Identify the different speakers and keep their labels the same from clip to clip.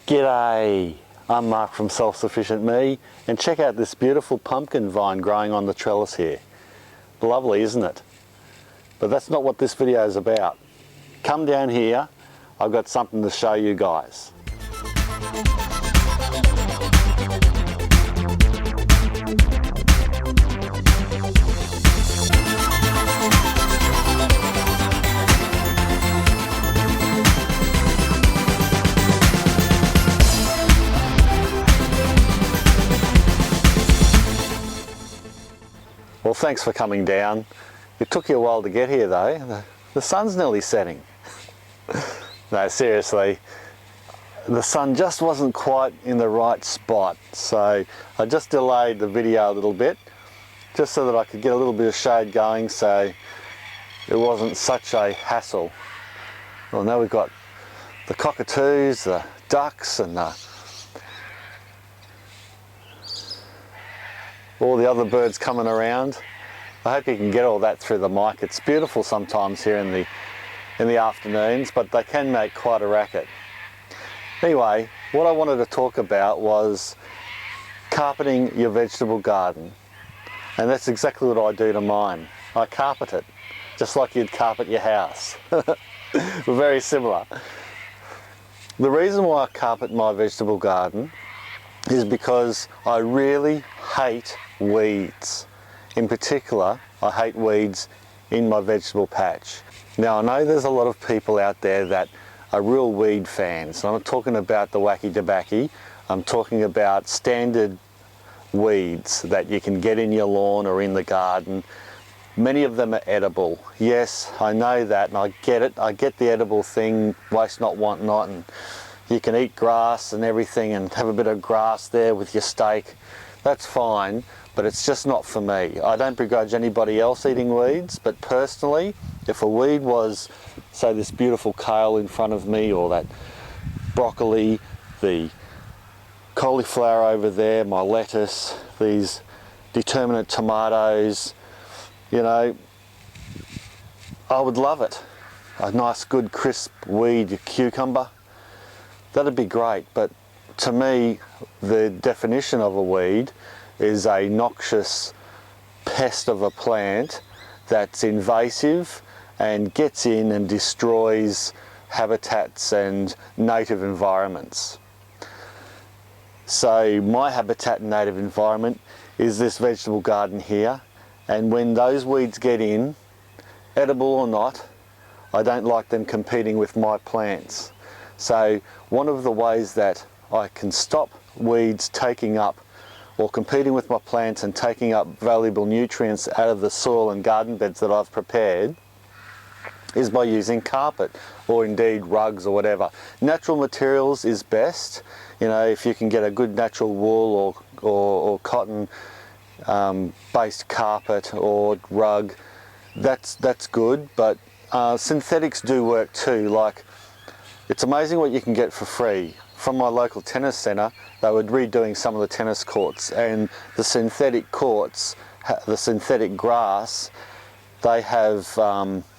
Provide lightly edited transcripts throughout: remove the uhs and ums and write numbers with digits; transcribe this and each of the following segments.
Speaker 1: G'day, I'm Mark from Self-Sufficient Me, and check out this beautiful pumpkin vine growing on the trellis here. Lovely, isn't it? But that's not what this video is about. Come down here, I've got something to show you guys. Well, thanks for coming down. It took you a while to get here though. The sun's nearly setting. No, seriously, the sun just wasn't quite in the right spot. So I just delayed the video a little bit, just so that I could get a little bit of shade going so it wasn't such a hassle. Well, now we've got the cockatoos, the ducks and all the other birds coming around. I hope you can get all that through the mic. It's beautiful sometimes here in the afternoons, but they can make quite a racket. Anyway, what I wanted to talk about was carpeting your vegetable garden. And that's exactly what I do to mine. I carpet it, just like you'd carpet your house. We're very similar. The reason why I carpet my vegetable garden is because I really hate weeds. In particular, I hate weeds in my vegetable patch. Now, I know there's a lot of people out there that are real weed fans. I'm not talking about the wacky tobacco. I'm talking about standard weeds that you can get in your lawn or in the garden. Many of them are edible. Yes, I know that, and I get it. I get the edible thing, waste not, want not, and you can eat grass and everything and have a bit of grass there with your steak. That's fine, but it's just not for me. I don't begrudge anybody else eating weeds, but personally, if a weed was, say, this beautiful kale in front of me, or that broccoli, the cauliflower over there, my lettuce, these determinate tomatoes, you know, I would love it. A nice good crisp weed cucumber, that'd be great. But to me, the definition of a weed is a noxious pest of a plant that's invasive and gets in and destroys habitats and native environments. So my habitat and native environment is this vegetable garden here, and when those weeds get in, edible or not, I don't like them competing with my plants. So one of the ways that I can stop weeds taking up or competing with my plants and taking up valuable nutrients out of the soil and garden beds that I've prepared is by using carpet, or indeed rugs or whatever. Natural materials is best. You know, if you can get a good natural wool or cotton based carpet or rug, that's good. But synthetics do work too. Like, it's amazing what you can get for free. From my local tennis centre, they were redoing some of the tennis courts, and the synthetic courts, the synthetic grass, they have,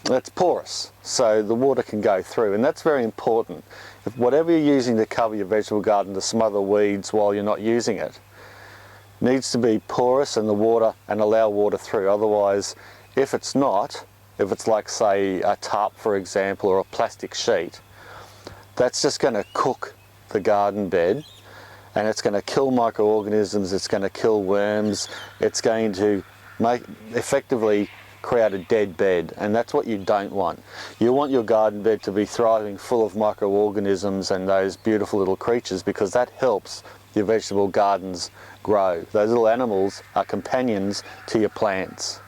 Speaker 1: it's porous, so the water can go through, and that's very important. If whatever you're using to cover your vegetable garden to smother weeds while you're not using it, needs to be porous and allow water through. Otherwise, if it's not, if it's like, say, a tarp, for example, or a plastic sheet, that's just going to cook the garden bed, and it's going to kill microorganisms, it's going to kill worms, it's going to effectively create a dead bed, and that's what you don't want. You want your garden bed to be thriving, full of microorganisms and those beautiful little creatures, because that helps your vegetable gardens grow. Those little animals are companions to your plants,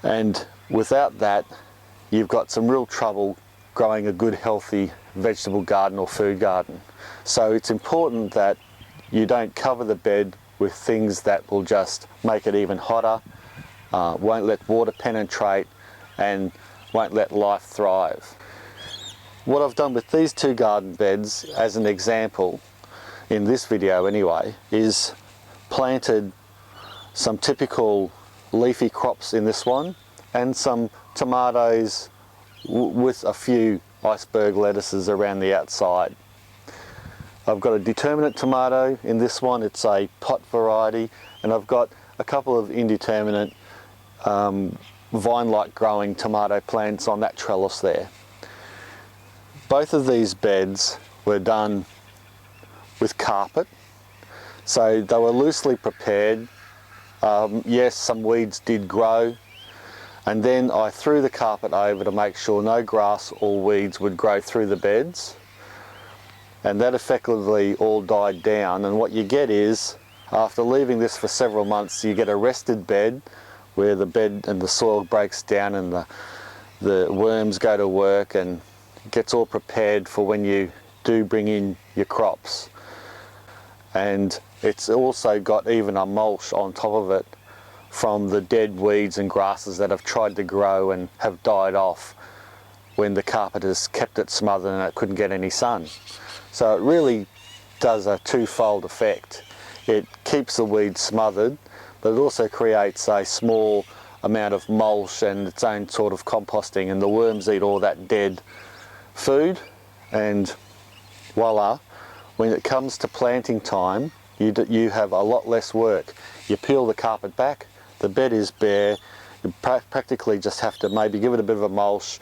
Speaker 1: and without that, you've got some real trouble growing a good, healthy vegetable garden or food garden. So it's important that you don't cover the bed with things that will just make it even hotter, won't let water penetrate, and won't let life thrive. What I've done with these two garden beds, as an example, in this video anyway, is planted some typical leafy crops in this one, and some tomatoes with a few iceberg lettuces around the outside. I've got a determinate tomato in this one, it's a pot variety, and I've got a couple of indeterminate vine-like growing tomato plants on that trellis there. Both of these beds were done with carpet, so they were loosely prepared. Yes, some weeds did grow, and then I threw the carpet over to make sure no grass or weeds would grow through the beds, and that effectively all died down. And what you get is, after leaving this for several months, you get a rested bed where the bed and the soil breaks down and the worms go to work, and it gets all prepared for when you do bring in your crops. And it's also got even a mulch on top of it from the dead weeds and grasses that have tried to grow and have died off when the carpet has kept it smothered and it couldn't get any sun. So it really does a twofold effect. It keeps the weeds smothered, but it also creates a small amount of mulch and its own sort of composting, and the worms eat all that dead food, and voila, when it comes to planting time, you have a lot less work. You peel the carpet back, the bed is bare, you practically just have to maybe give it a bit of a mulch,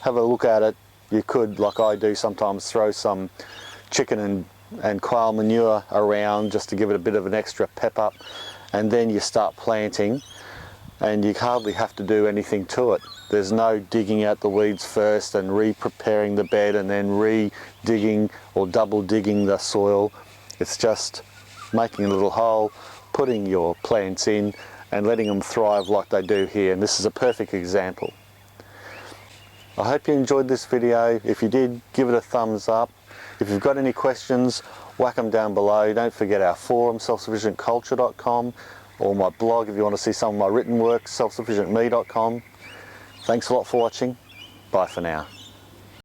Speaker 1: have a look at it. You could, like I do sometimes, throw some chicken and quail manure around just to give it a bit of an extra pep up, and then you start planting, and you hardly have to do anything to it. There's no digging out the weeds first and re-preparing the bed and then re-digging or double digging the soil. It's just making a little hole, putting your plants in and letting them thrive like they do here, and this is a perfect example. I hope you enjoyed this video. If you did, give it a thumbs up. If you've got any questions, whack them down below. Don't forget our forum, selfsufficientculture.com, or my blog if you want to see some of my written work, selfsufficientme.com. Thanks a lot for watching. Bye for now.